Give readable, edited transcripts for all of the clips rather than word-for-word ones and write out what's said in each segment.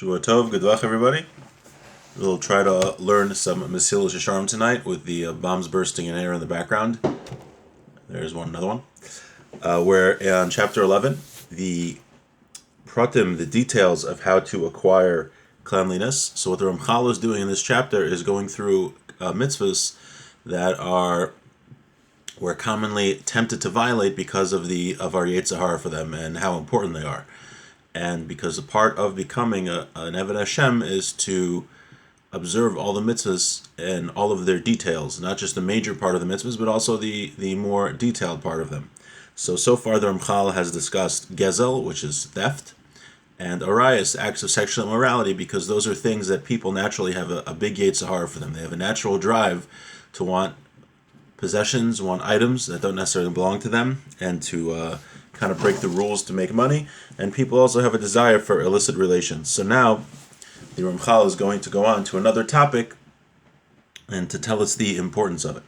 Shavua Tov, good luck everybody. We'll try to learn some Mesil Shisharim tonight with the bombs bursting in air in the background. There's another one. Where in chapter 11, the pratim, the details of how to acquire cleanliness. So what the Ramchal is doing in this chapter is going through mitzvahs that we're commonly tempted to violate because of our Yetzer Hara for them and how important they are. And because a part of becoming an Eved Hashem is to observe all the mitzvahs and all of their details, not just the major part of the mitzvahs, but also the more detailed part of them. So far the Ramchal has discussed Gezel, which is theft, and Arayas, acts of sexual immorality, because those are things that people naturally have a big Yetzer Hara for them. They have a natural drive to want possessions, want items that don't necessarily belong to them, and to kind of break the rules to make money. And people also have a desire for illicit relations. So now the Ramchal is going to go on to another topic and to tell us the importance of it.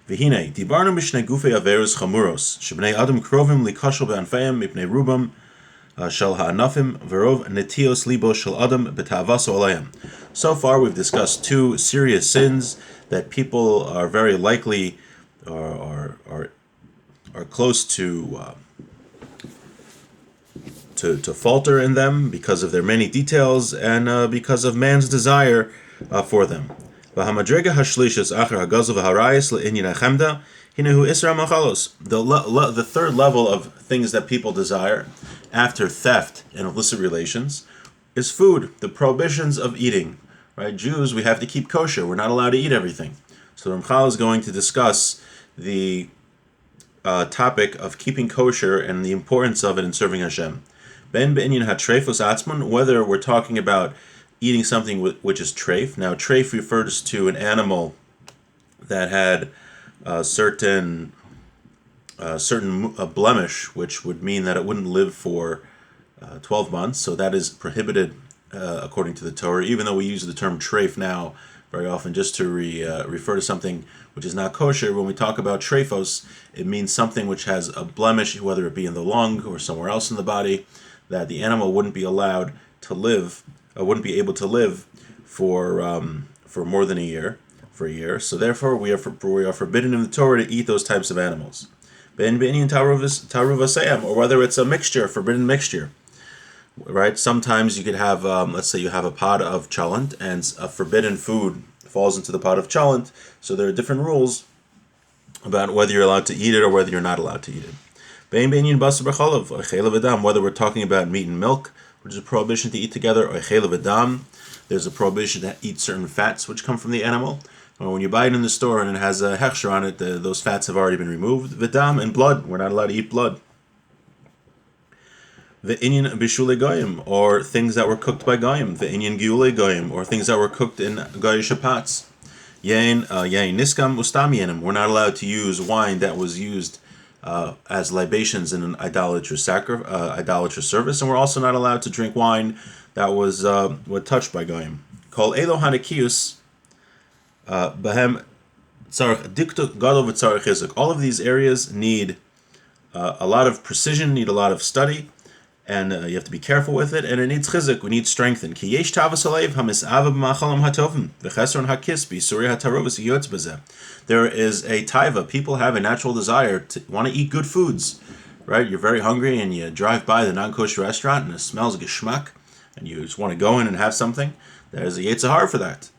V'hinei, dibarnu mishnei gufei averos chamuros, shebnei adam krovim likashel be'anfeim mipnei rubam shel ha'anafim v'rov netios libo shel adam b'ta'avaso alayim. So far we've discussed two serious sins that people are very likely are close to falter in them because of their many details and because of man's desire for them. The third level of things that people desire after theft and illicit relations is food, the prohibitions of eating. Right? Jews, we have to keep kosher. We're not allowed to eat everything. So the Ramchal is going to discuss the topic of keeping kosher and the importance of it in serving Hashem. Whether we're talking about eating something which is treif. Now, treif refers to an animal that had a certain blemish, which would mean that it wouldn't live for 12 months. So that is prohibited according to the Torah, even though we use the term treif now very often just to refer to something which is not kosher. When we talk about treifos, it means something which has a blemish, whether it be in the lung or somewhere else in the body, that the animal wouldn't be allowed to live, wouldn't be able to live for more than a year. So therefore, we are forbidden in the Torah to eat those types of animals. Or whether it's a mixture, forbidden mixture. Right? Sometimes you could have, let's say you have a pot of cholent, and a forbidden food falls into the pot of cholent. So there are different rules about whether you're allowed to eat it or whether you're not allowed to eat it. Whether we're talking about meat and milk, which is a prohibition to eat together, or there's a prohibition to eat certain fats which come from the animal. Or when you buy it in the store and it has a hechsher on it, those fats have already been removed. V'dam, and blood, we're not allowed to eat blood. The inyan bishule goyim, or things that were cooked by goyim. The inyan giule goyim, or things that were cooked in goyish pots. Yain niskam ustam yenim, we're not allowed to use wine that was used as libations in an idolatrous service, and we're also not allowed to drink wine that was touched by goyim. Kol elo hanakius behem tzarich diktuk gadol v'tzarich chizuk. All of these areas need a lot of precision, need a lot of study, and you have to be careful with it, and it needs chizuk. We need strength. Ki yesh tavas alev hamis'ava b'machalam hatovim v'chesron hakis b'surei hatarovas yotz b'zeh. There is a taiva. People have a natural desire to want to eat good foods, right? You're very hungry and you drive by the non-kosher restaurant and it smells geschmack, and you just want to go in and have something. There's a Yetzer Hara for that.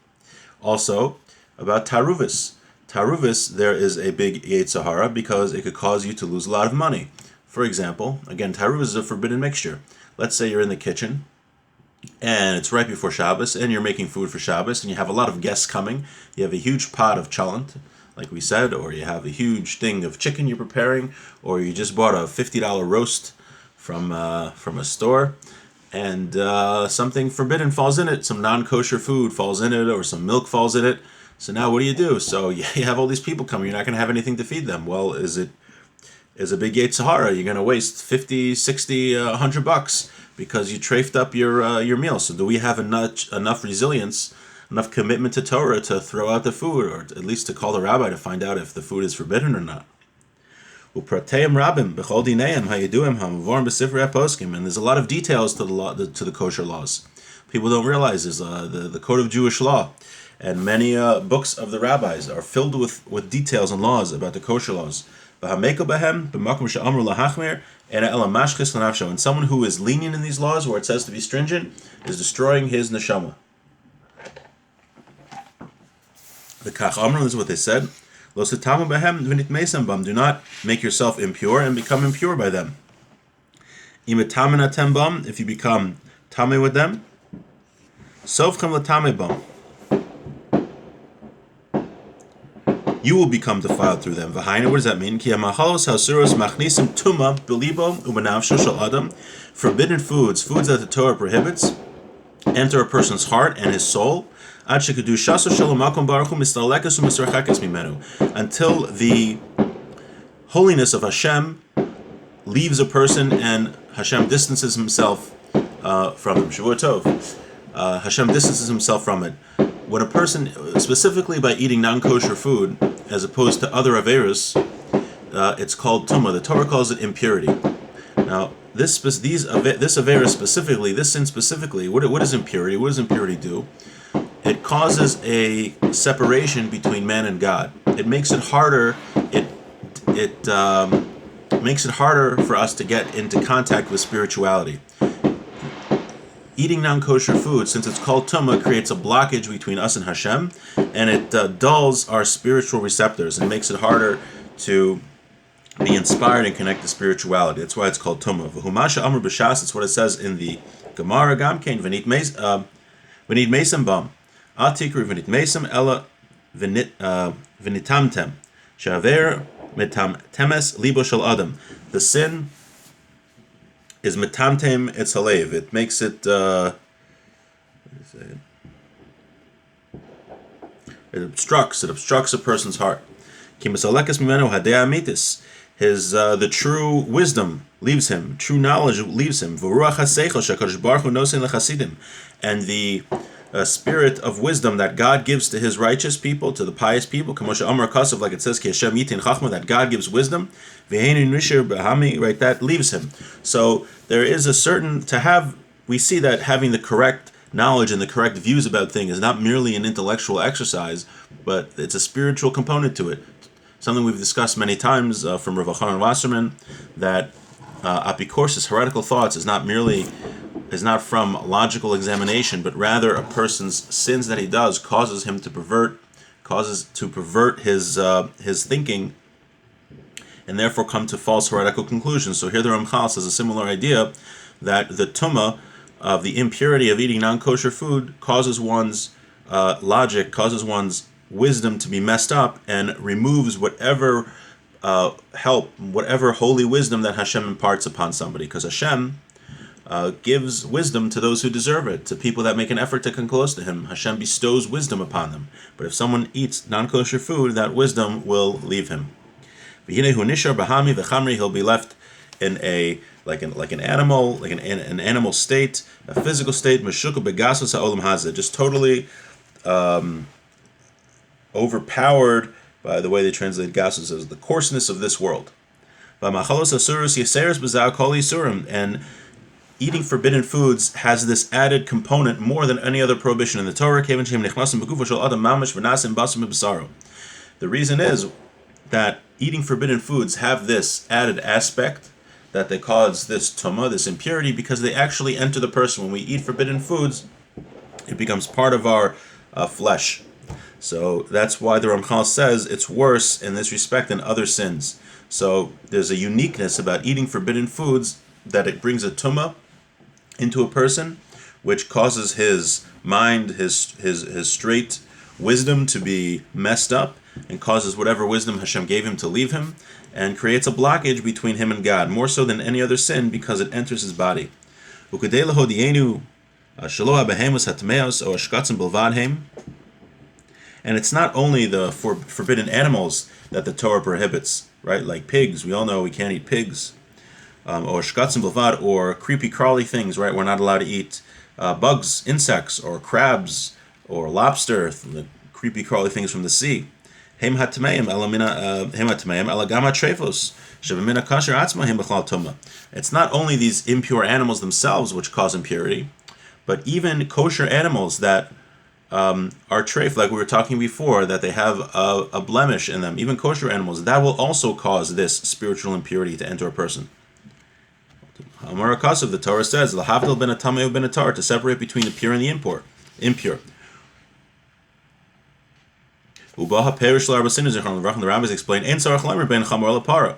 Also, about taruvis. Taruvis, there is a big Yetzer Hara because it could cause you to lose a lot of money. For example, again, taruvis is a forbidden mixture. Let's say you're in the kitchen and it's right before Shabbos and you're making food for Shabbos and you have a lot of guests coming. You have a huge pot of cholent, like we said, or you have a huge thing of chicken you're preparing, or you just bought a $50 roast from a store, and something forbidden falls in it, some non-kosher food falls in it, or some milk falls in it. So now what do? So you have all these people coming, you're not going to have anything to feed them. Well, is a big Yetzer Hara. You're going to waste $50, $60, $100 because you trafed up your meal. So do we have enough resilience, enough commitment to Torah to throw out the food, or at least to call the rabbi to find out if the food is forbidden or not? And there's a lot of details to the kosher laws. people don't realize is the code of Jewish law, and many books of the rabbis are filled with details and laws about the kosher laws. And someone who is lenient in these laws, where it says to be stringent, is destroying his neshama. The Kach Amr, this is what they said. Do not make yourself impure and become impure by them. If you become tame with them, you will become defiled through them. What does that mean? Forbidden foods, foods that the Torah prohibits, enter a person's heart and his soul until the holiness of Hashem leaves a person and Hashem distances himself from him. Shavua Tov. Hashem distances himself from it. When a person, specifically by eating non-kosher food, as opposed to other averos, it's called tumah. The Torah calls it impurity. Now, this avera specifically, this sin specifically, what is impurity? What does impurity do? It causes a separation between man and God. It makes it harder. It makes it harder for us to get into contact with spirituality. Eating non-kosher food, since it's called tumah, creates a blockage between us and Hashem, and it dulls our spiritual receptors and makes it harder to be inspired and connect to spirituality. That's why it's called tumah. V'humasha amr b'shas. It's what it says in the Gemara. Gamkein v'nit meisam bam atikru v'nit meisam ella v'nitamtem shaver mitam temes libo shel adam. The sin is metamtem etz halev. It makes it. It obstructs a person's heart. Kimasalekas mimenu hadei amitis. His the true wisdom leaves him. True knowledge leaves him. V'ruach haseichel shekadosh baruch hu nosein lechasidim. And the spirit of wisdom that God gives to His righteous people, to the pious people, kamosha amar kasav, like it says, ki Hashem yitin chachma, that God gives wisdom. V'heinu nishir b'hami, right? That leaves him. So there is a certain we see that having the correct knowledge and the correct views about things is not merely an intellectual exercise, but it's a spiritual component to it. Something we've discussed many times from Rav Chanan Wasserman, that apikorsis, heretical thoughts, is not from logical examination, but rather a person's sins that he does causes to pervert his thinking, and therefore come to false heretical conclusions. So here the Ramchal says a similar idea, that the tumah of the impurity of eating non-kosher food causes one's logic, causes one's wisdom to be messed up, and removes whatever whatever holy wisdom that Hashem imparts upon somebody, because Hashem gives wisdom to those who deserve it, to people that make an effort to come close to Him. Hashem bestows wisdom upon them. But if someone eats non-kosher food, that wisdom will leave him. He'll be left in an animal state, a physical state, just totally overpowered by the way they translate gasus as the coarseness of this world. And eating forbidden foods has this added component more than any other prohibition in the Torah. The reason is that eating forbidden foods have this added aspect, that they cause this tumah, this impurity, because they actually enter the person. When we eat forbidden foods, it becomes part of our flesh. So that's why the Ramchal says it's worse in this respect than other sins. So there's a uniqueness about eating forbidden foods, that it brings a tumah into a person, which causes his mind, his straight wisdom to be messed up, and causes whatever wisdom Hashem gave him to leave him, and creates a blockage between him and God, more so than any other sin, because it enters his body. And it's not only the forbidden animals that the Torah prohibits, right? Like pigs, we all know we can't eat pigs. Or shkatzim bilvad, or creepy crawly things, right? We're not allowed to eat bugs, insects, or crabs, or lobster, the creepy crawly things from the sea. It's not only these impure animals themselves which cause impurity, But even kosher animals that are treif, like we were talking before, that they have a blemish in them, even kosher animals, that will also cause this spiritual impurity to enter a person. Amar Akasav, the Torah says, "Lahavdil ben atamei ben atar," to separate between the pure and the impure. Ubaha perish l'arbasinu zichron l'vrachim. The rabbis explain, "Ein sarach lemer ben chamor l'para."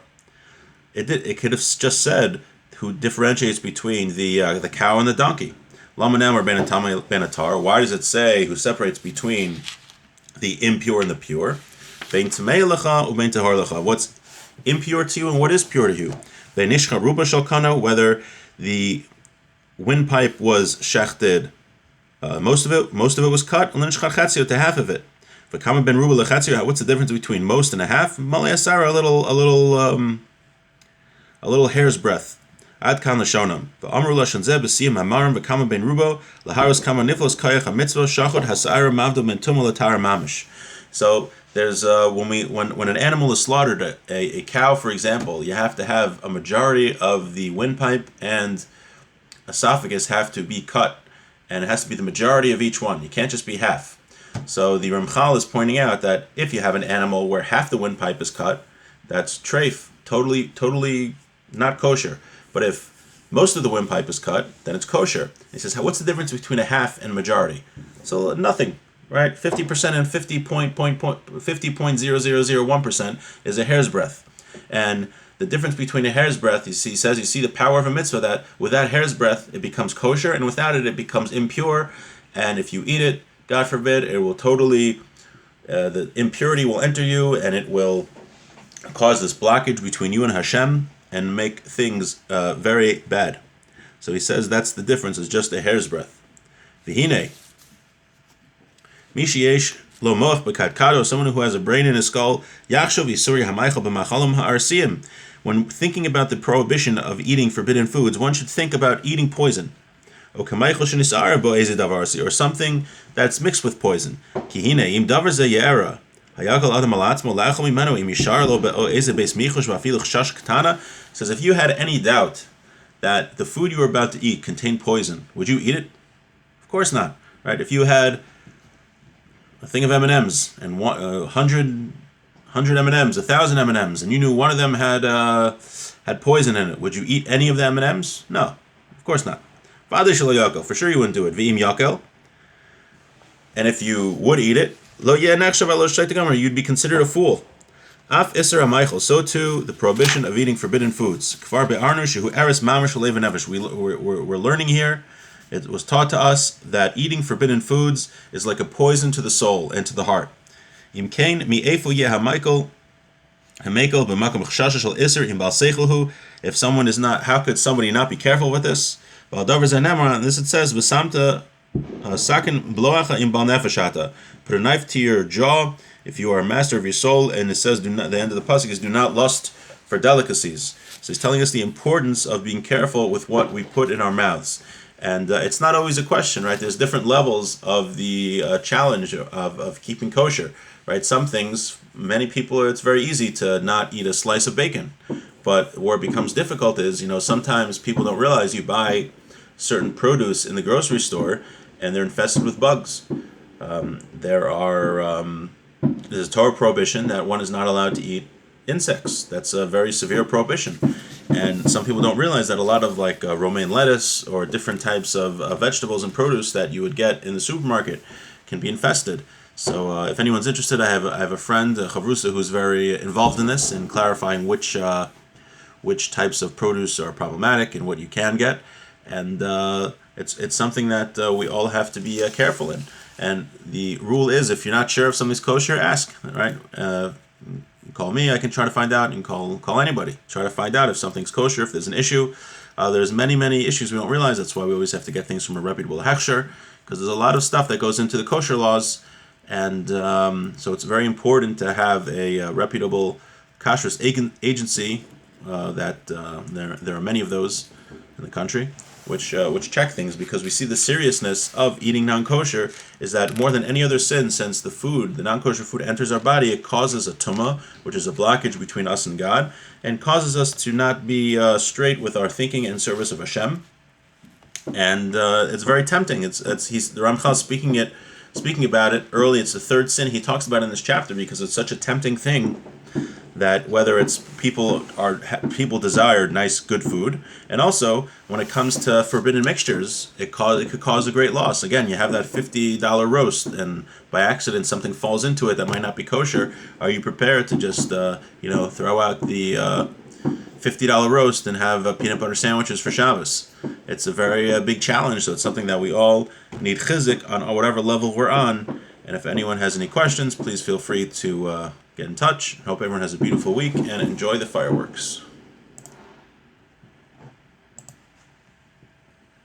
It could have just said who differentiates between the cow and the donkey. Lama namar ben atamei ben atar. Why does it say who separates between the impure and the pure? Ben tamei lecha uben tahor lecha. What's impure to you and what is pure to you? Nishcha ruba shalkana, whether the windpipe was shechted, most of it was cut, and then nishcha chatzio to half of it. V'kama ben ruba lechatzio. What's the difference between most and a half? Malei asara, a little hair's breadth. Ad kan l'shonam. V'amru lashon zeh b'siyam hamarim v'kama ben rubo laharos kama niflos kayach hamitzvah shachot hasara mavdo ben tumah l'tar mamish. So there's when an animal is slaughtered, a cow, for example, you have to have a majority of the windpipe and esophagus have to be cut, and it has to be the majority of each one. You can't just be half. So the Ramchal is pointing out that if you have an animal where half the windpipe is cut, that's treif, totally not kosher. But if most of the windpipe is cut, then it's kosher. He says, what's the difference between a half and a majority? So nothing. Right, 50% and 50.0001% is a hair's breadth, and the difference between a hair's breadth, he says, you see the power of a mitzvah that with that hair's breadth it becomes kosher, and without it becomes impure. And if you eat it, God forbid, it will totally, the impurity will enter you, and it will cause this blockage between you and Hashem and make things very bad. So he says that's the difference, is just a hair's breadth. V'hinei. Mishiesh lo moch b'kadkado, someone who has a brain in his skull, yachshov yisuri hamaychal b'machalim ha'arsiim. When thinking about the prohibition of eating forbidden foods, one should think about eating poison. Or something that's mixed with poison. Kihine im davar ze ye'era. Hayakal adam alatzmo la'achol mimeno im yishar lo be'o'eze beis michush v'afilu chash ktana. Says if you had any doubt that the food you were about to eat contained poison, would you eat it? Of course not. Right? If you had a thing of M&Ms and 100 M&Ms, 1,000 M&Ms, and you knew one of them had poison in it, would you eat any of the M&Ms? No, of course not. For sure you wouldn't do it. V'im yakel. And if you would eat it, you'd be considered a fool. Af iser amaychel. So too the prohibition of eating forbidden foods. Kfar be'arnu shehu eres mamish u'lev nefesh. We're learning here. It was taught to us that eating forbidden foods is like a poison to the soul and to the heart. If someone is not, how could somebody not be careful with this? This it says, put a knife to your jaw if you are a master of your soul, and it says, the end of the pasuk is, do not lust for delicacies. So he's telling us the importance of being careful with what we put in our mouths. And it's not always a question, right? There's different levels of the challenge of keeping kosher, right? Some things, many people, it's very easy to not eat a slice of bacon. But where it becomes difficult is, sometimes people don't realize you buy certain produce in the grocery store and they're infested with bugs. There's a Torah prohibition that one is not allowed to eat insects. That's a very severe prohibition. And some people don't realize that a lot of romaine lettuce or different types of vegetables and produce that you would get in the supermarket can be infested. So if anyone's interested, I have a friend, Chavrusa, who's very involved in this, in clarifying which types of produce are problematic and what you can get. And it's something that we all have to be careful in. And the rule is, if you're not sure if something's kosher, ask, right? Call me, I can try to find out, and call anybody. Try to find out if something's kosher, if there's an issue. There's many issues we don't realize. That's why we always have to get things from a reputable hechsher, because there's a lot of stuff that goes into the kosher laws, and so it's very important to have a reputable kashrus agency. There are many of those in the country, which check things, because we see the seriousness of eating non-kosher is that more than any other sin, since the non-kosher food enters our body, it causes a tumah, which is a blockage between us and God, and causes us to not be straight with our thinking and service of Hashem. and it's very tempting. He's the Ramchal speaking about it early. It's the third sin he talks about in this chapter because it's such a tempting thing that whether it's people desire nice good food, and also when it comes to forbidden mixtures, it could cause a great loss. Again, you have that $50 roast, and by accident something falls into it that might not be kosher. Are you prepared to just throw out the $50 roast and have peanut butter sandwiches for Shabbos? It's a very big challenge, so it's something that we all need chizik on whatever level we're on. And if anyone has any questions, please feel free to get in touch. Hope everyone has a beautiful week and enjoy the fireworks.